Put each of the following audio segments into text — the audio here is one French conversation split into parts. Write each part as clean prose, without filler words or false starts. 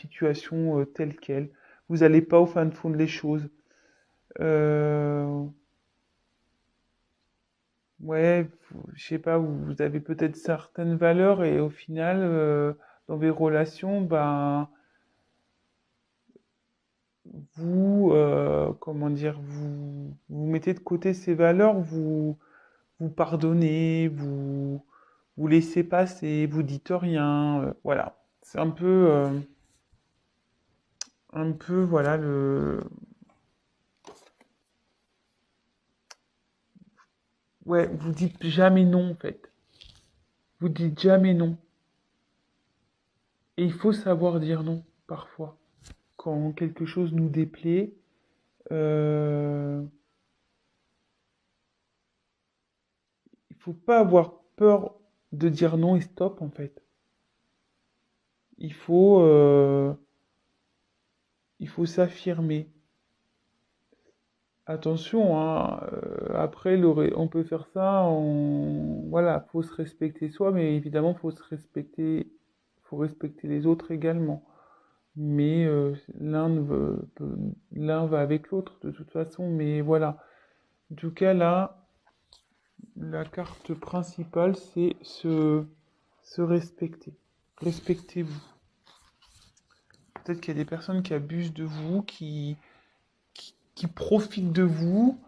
situation telle quelle. Vous n'allez pas au fin fond des choses. Euh, ouais, je sais pas, vous avez peut-être certaines valeurs et au final, dans vos relations, ben, comment dire, vous mettez de côté ces valeurs, vous pardonnez, vous laissez passer, vous dites rien, voilà. C'est un peu, voilà, ouais, vous dites jamais non, en fait. Vous dites jamais non. Et il faut savoir dire non, parfois. Quand quelque chose nous déplaît, euh, il faut pas avoir peur de dire non et stop, en fait. Il faut, euh, il faut s'affirmer. Attention, hein, après, on peut faire ça, voilà, faut se respecter soi, mais évidemment, faut respecter les autres également. Mais l'un va avec l'autre de toute façon, mais voilà. En tout cas, là, la carte principale, c'est se respecter. Respectez-vous. Peut-être qu'il y a des personnes qui abusent de vous, qui profitent de vous,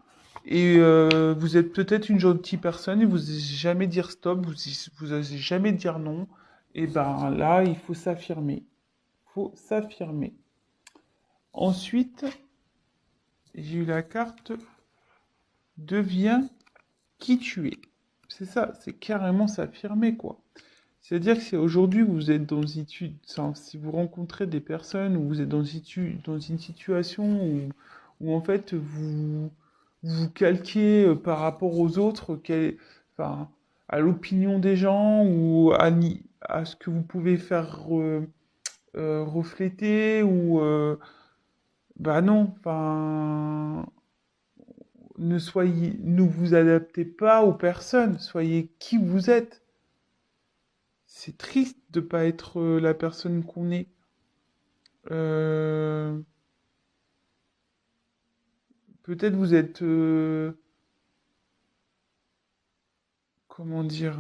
et vous êtes peut-être une gentille personne et vous n'osez jamais dire stop, vous osez jamais dire non. Et ben là, il faut s'affirmer. Il faut s'affirmer. Ensuite, j'ai eu la carte deviens qui tu es. C'est ça, c'est carrément s'affirmer, quoi. C'est-à-dire que si aujourd'hui vous êtes enfin, si vous rencontrez des personnes ou vous êtes dans une situation où en fait vous calquez par rapport aux autres, enfin, à l'opinion des gens ou à ce que vous pouvez faire refléter ou bah non, enfin ne vous adaptez pas aux personnes, soyez qui vous êtes. C'est triste de pas être la personne qu'on est. Euh, Peut-être vous êtes, comment dire,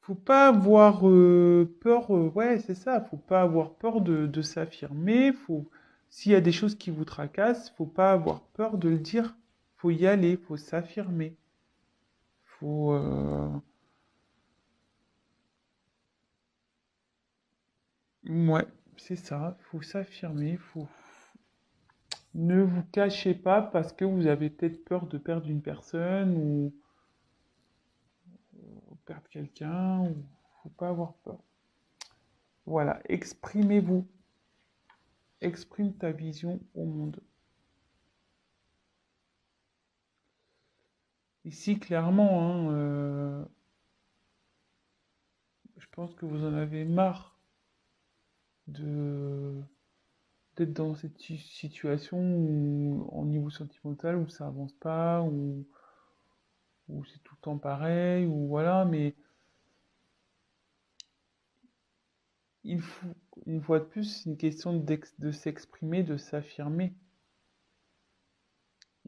faut pas avoir peur, ouais, c'est ça, faut pas avoir peur de s'affirmer, s'il y a des choses qui vous tracassent, faut pas avoir peur de le dire, faut y aller, faut s'affirmer, faut, ouais, c'est ça, faut s'affirmer, ne vous cachez pas parce que vous avez peut-être peur de perdre une personne ou perdre quelqu'un, ou faut pas avoir peur. Voilà, exprimez-vous, exprime ta vision au monde. Ici, clairement, hein, je pense que vous en avez marre de d'être dans cette situation où, au niveau sentimental, où ça avance pas, où c'est tout le temps pareil, ou voilà, mais il faut, une fois de plus, c'est une question de s'exprimer, de s'affirmer.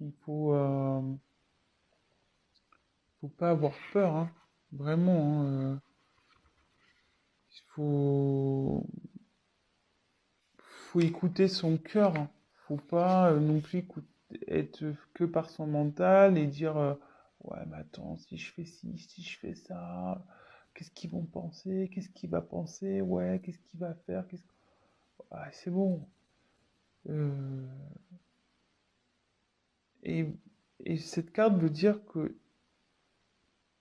Il faut pas avoir peur, hein, vraiment, hein, faut écouter son cœur, hein. Faut pas non plus être que par son mental et dire ouais mais attends si je fais ci, si je fais ça, qu'est-ce qu'ils vont penser, qu'est-ce qu'il va penser, ouais qu'est-ce qu'il va faire, ah, c'est bon. Euh, et, et cette carte veut dire que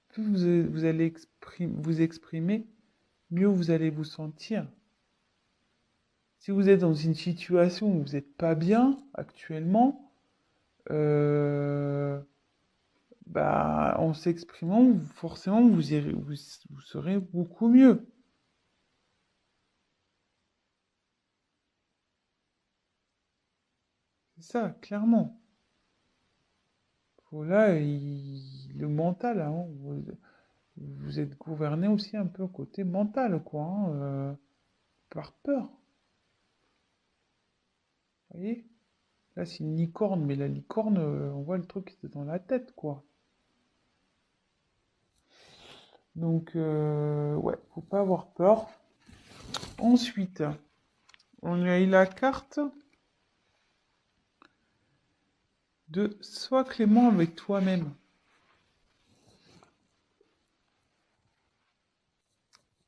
plus vous allez vous exprimer, mieux vous allez vous sentir. Si vous êtes dans une situation où vous n'êtes pas bien actuellement, euh, bah, en s'exprimant, forcément, vous serez beaucoup mieux. C'est ça, clairement. Là, le mental, hein. Vous êtes gouverné aussi un peu côté mental, quoi, hein, par peur. Vous voyez? Là, c'est une licorne, mais la licorne, on voit le truc, c'est dans la tête, quoi. Donc, ouais, faut pas avoir peur. Ensuite, on a eu la carte de sois clément avec toi-même.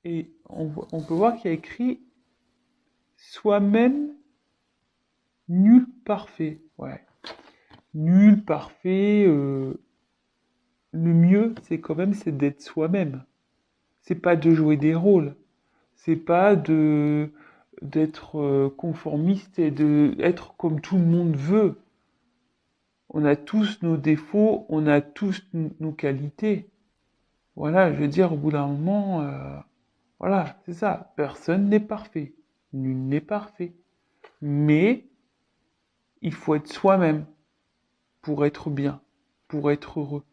Et on peut voir qu'il y a écrit soi-même nul parfait. Ouais, nul parfait. Le mieux, c'est quand même c'est d'être soi-même. C'est pas de jouer des rôles. C'est pas de d'être conformiste et de être comme tout le monde veut. On a tous nos défauts, on a tous nos qualités. Voilà, je veux dire, au bout d'un moment, voilà, c'est ça. Personne n'est parfait. Nul n'est parfait. Mais il faut être soi-même pour être bien, pour être heureux.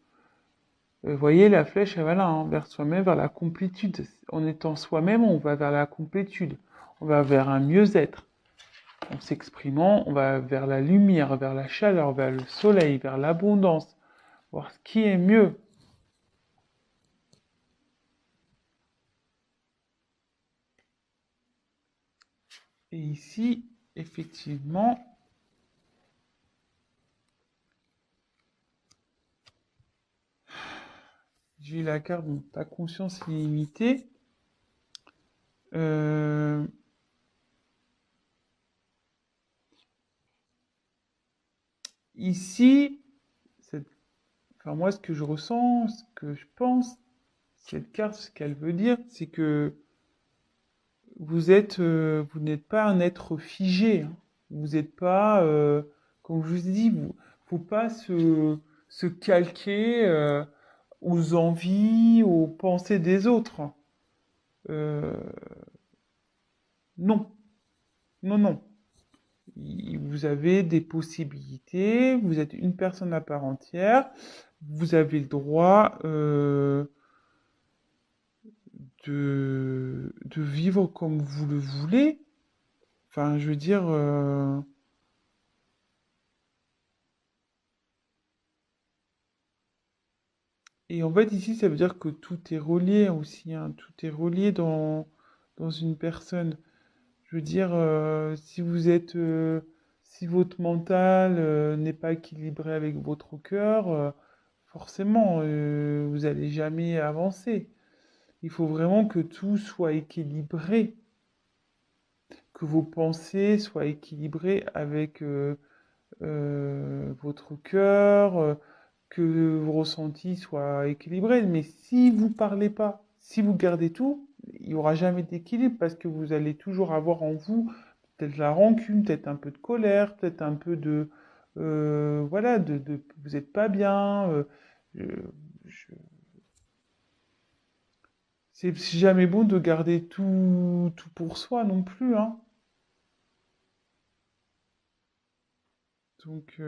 Vous voyez, la flèche, elle va là, hein, vers soi-même, vers la complétude. En étant soi-même, on va vers la complétude. On va vers un mieux-être. En s'exprimant, on va vers la lumière, vers la chaleur, vers le soleil, vers l'abondance. Voir ce qui est mieux. Et ici, effectivement, j'ai la carte de ta conscience illimitée. Euh, Ici, enfin moi, ce que je ressens, ce que je pense, cette carte, ce qu'elle veut dire, c'est que vous n'êtes pas un être figé, hein. Vous n'êtes pas, comme je vous ai dit, faut pas se calquer aux envies, aux pensées des autres. Euh, non, non, non. Vous avez des possibilités, vous êtes une personne à part entière, vous avez le droit de vivre comme vous le voulez. Enfin, je veux dire, et en fait, ici, ça veut dire que tout est relié aussi, hein, tout est relié dans une personne. Je veux dire, si votre mental n'est pas équilibré avec votre cœur, forcément, vous allez jamais avancer. Il faut vraiment que tout soit équilibré, que vos pensées soient équilibrées avec votre cœur, que vos ressentis soient équilibrés. Mais si vous parlez pas, si vous gardez tout, il n'y aura jamais d'équilibre parce que vous allez toujours avoir en vous peut-être la rancune, peut-être un peu de colère, peut-être un peu de... voilà, vous n'êtes pas bien. Je- je- c'est jamais bon de garder tout pour soi non plus, hein. Donc,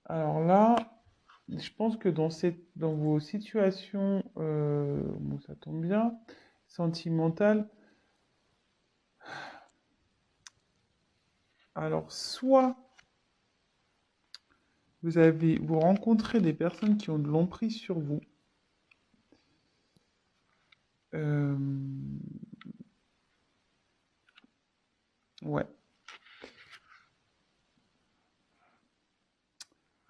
alors là, je pense que dans vos situations, bon, ça tombe bien, sentimentales, alors soit vous rencontrez des personnes qui ont de l'emprise sur vous, euh, ouais,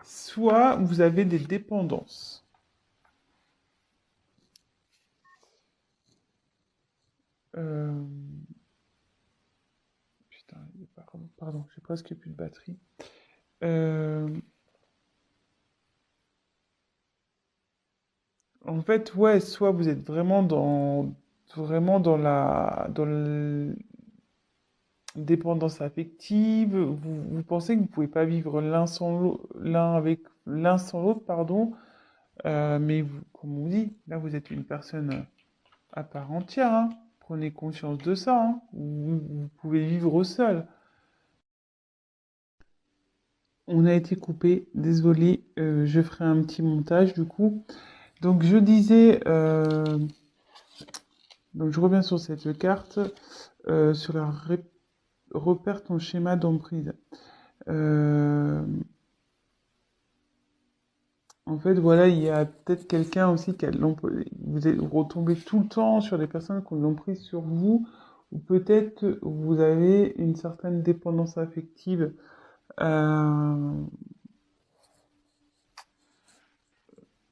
soit vous avez des dépendances. Euh, putain, pardon, j'ai presque plus de batterie. Euh, En fait, ouais, soit vous êtes vraiment dans le dépendance affective, vous pensez que vous pouvez pas vivre l'un sans l'autre, pardon, mais comme on dit, là vous êtes une personne à part entière, hein. prenez conscience de ça, hein. Vous pouvez vivre seul. On a été coupé, désolé, je ferai un petit montage du coup. Donc je disais, donc je reviens sur cette carte, sur repère ton schéma d'emprise. En fait, voilà, il y a peut-être quelqu'un aussi qui a de l'emprise. Vous retombez tout le temps sur des personnes qui ont de l'emprise sur vous, ou peut-être vous avez une certaine dépendance affective. Euh,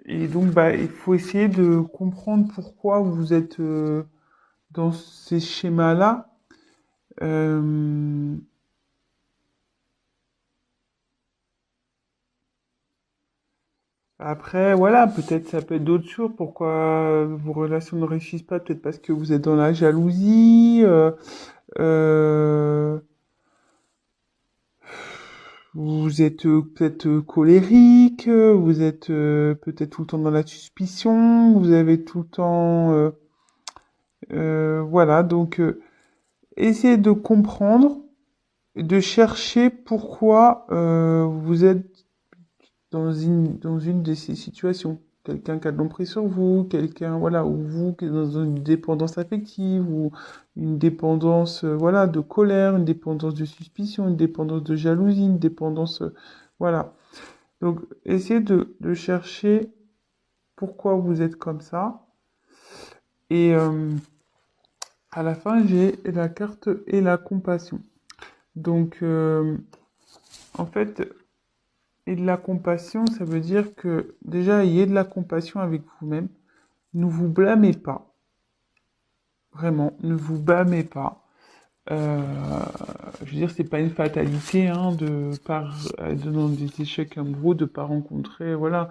et donc, bah, il faut essayer de comprendre pourquoi vous êtes dans ces schémas-là. Euh, Après, voilà, peut-être ça peut être d'autres choses. Pourquoi vos relations ne réussissent pas? Peut-être parce que vous êtes dans la jalousie. Euh, Vous êtes peut-être colérique, vous êtes peut-être tout le temps dans la suspicion, vous avez tout le temps... voilà, donc essayez de comprendre, de chercher pourquoi vous êtes dans une de ces situations. Quelqu'un qui a de l'emprise sur vous, quelqu'un, voilà, ou vous qui est dans une dépendance affective, ou une dépendance, voilà, de colère, une dépendance de suspicion, une dépendance de jalousie, une dépendance, voilà. Donc, essayez de chercher pourquoi vous êtes comme ça. Et à la fin, j'ai la carte et la compassion. Donc, en fait, et de la compassion, ça veut dire que déjà, ayez de la compassion avec vous-même. Ne vous blâmez pas. Vraiment, ne vous blâmez pas. Euh, je veux dire, c'est pas une fatalité hein, dans des échecs amoureux, de pas rencontrer, voilà.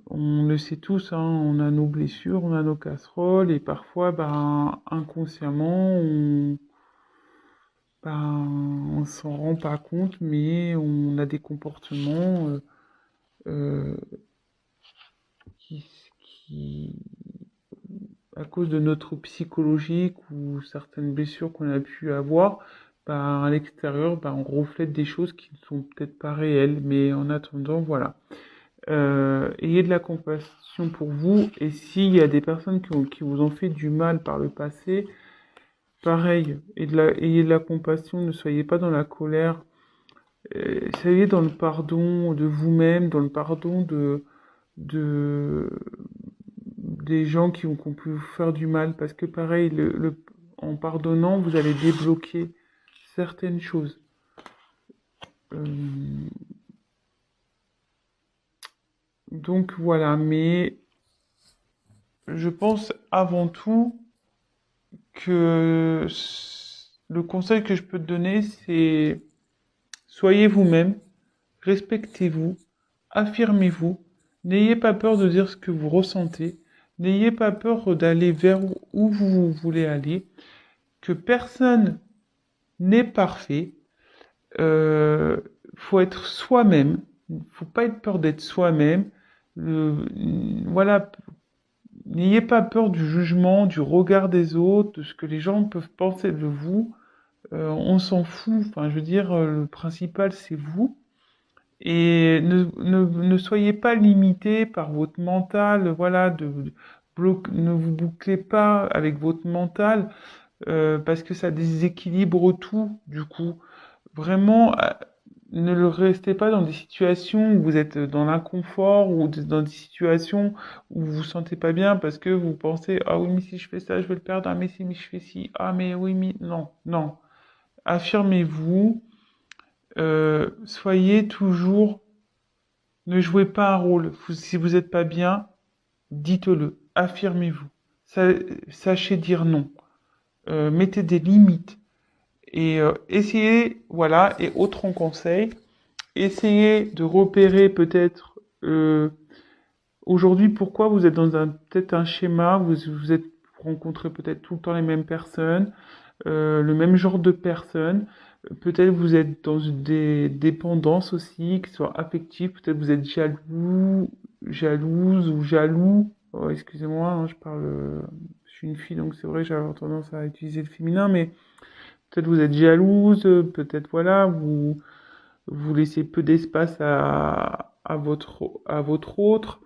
On le sait tous, hein, on a nos blessures, on a nos casseroles, et parfois, ben, inconsciemment, on s'en rend pas compte, mais on a des comportements euh, qui, qui, à cause de notre psychologique ou certaines blessures qu'on a pu avoir, ben, à l'extérieur, ben, on reflète des choses qui ne sont peut-être pas réelles, mais en attendant, voilà. Ayez de la compassion pour vous, et s'il y a des personnes qui vous ont fait du mal par le passé, pareil, ayez de la compassion, ne soyez pas dans la colère, soyez dans le pardon de vous-même, dans le pardon de, des gens qui ont pu vous faire du mal, parce que pareil, en pardonnant, vous allez débloquer certaines choses. Euh, donc voilà, mais je pense avant tout que le conseil que je peux te donner, c'est soyez vous-même, respectez-vous, affirmez-vous, n'ayez pas peur de dire ce que vous ressentez, n'ayez pas peur d'aller vers où vous voulez aller, que personne n'est parfait, euh, faut être soi-même, faut pas être peur d'être soi-même, voilà, n'ayez pas peur du jugement, du regard des autres, de ce que les gens peuvent penser de vous. On s'en fout. Enfin, je veux dire, le principal, c'est vous. Et ne soyez pas limité par votre mental. Voilà, ne vous bouclez pas avec votre mental parce que ça déséquilibre tout, du coup. Vraiment, ne le restez pas dans des situations où vous êtes dans l'inconfort ou dans des situations où vous vous sentez pas bien parce que vous pensez, ah oui, mais si je fais ça, je vais le perdre. Ah, mais si, mais je fais ci. Ah, mais oui, mais non, non. Affirmez-vous. Soyez toujours, ne jouez pas un rôle. Si vous n'êtes pas bien, dites-le. Affirmez-vous. Sachez dire non. Mettez des limites. Et essayez, voilà, et autre conseil, essayez de repérer peut-être aujourd'hui pourquoi vous êtes dans peut-être un schéma, vous êtes rencontré peut-être tout le temps les mêmes personnes, le même genre de personnes. Peut-être vous êtes dans des dépendances aussi, qui soient affectives. Peut-être vous êtes jalouse ou jaloux. Oh, excusez-moi, hein, je parle je suis une fille, donc c'est vrai que j'avais tendance à utiliser le féminin, mais peut-être vous êtes jalouse, peut-être voilà, vous laissez peu d'espace à votre autre.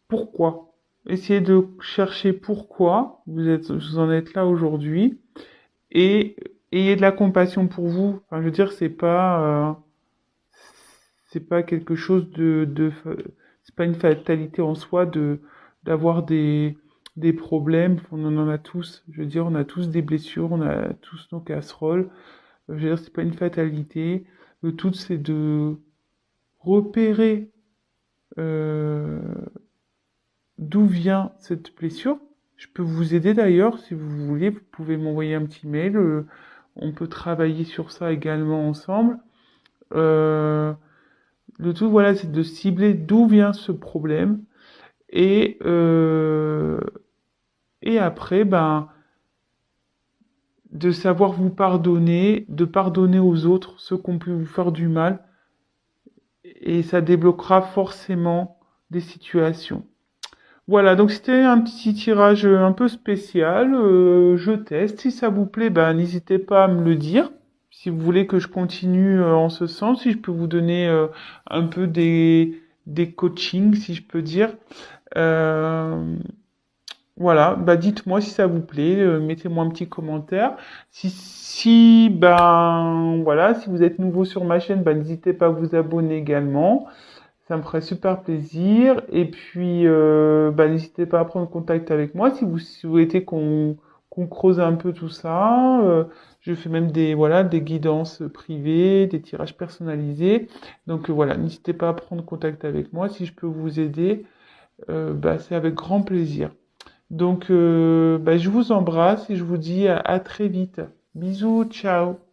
Pourquoi? Essayez de chercher pourquoi vous en êtes là aujourd'hui et ayez de la compassion pour vous. Enfin, je veux dire, c'est pas quelque chose c'est pas une fatalité en soi d'avoir des problèmes. On en a tous. Je veux dire, on a tous des blessures, on a tous nos casseroles. Je veux dire, c'est pas une fatalité. Le tout, c'est de repérer euh, d'où vient cette blessure. Je peux vous aider d'ailleurs, si vous voulez, vous pouvez m'envoyer un petit mail. On peut travailler sur ça également ensemble. Euh, le tout, voilà, c'est de cibler d'où vient ce problème et euh, et après, ben, de savoir vous pardonner, de pardonner aux autres ceux qui ont pu vous faire du mal, et ça débloquera forcément des situations. Voilà, donc c'était un petit tirage un peu spécial. Je teste. Si ça vous plaît, ben, n'hésitez pas à me le dire. Si vous voulez que je continue en ce sens, si je peux vous donner un peu des coachings, si je peux dire. Euh, voilà, bah dites-moi si ça vous plaît, mettez-moi un petit commentaire. Ben voilà, si vous êtes nouveau sur ma chaîne, ben n'hésitez pas à vous abonner également. Ça me ferait super plaisir. Et puis, bah, n'hésitez pas à prendre contact avec moi si vous souhaitez qu'on creuse un peu tout ça. Je fais même voilà, des guidances privées, des tirages personnalisés. Donc voilà, n'hésitez pas à prendre contact avec moi. Si je peux vous aider, bah, c'est avec grand plaisir. Donc, bah, je vous embrasse et je vous dis à très vite. Bisous, ciao.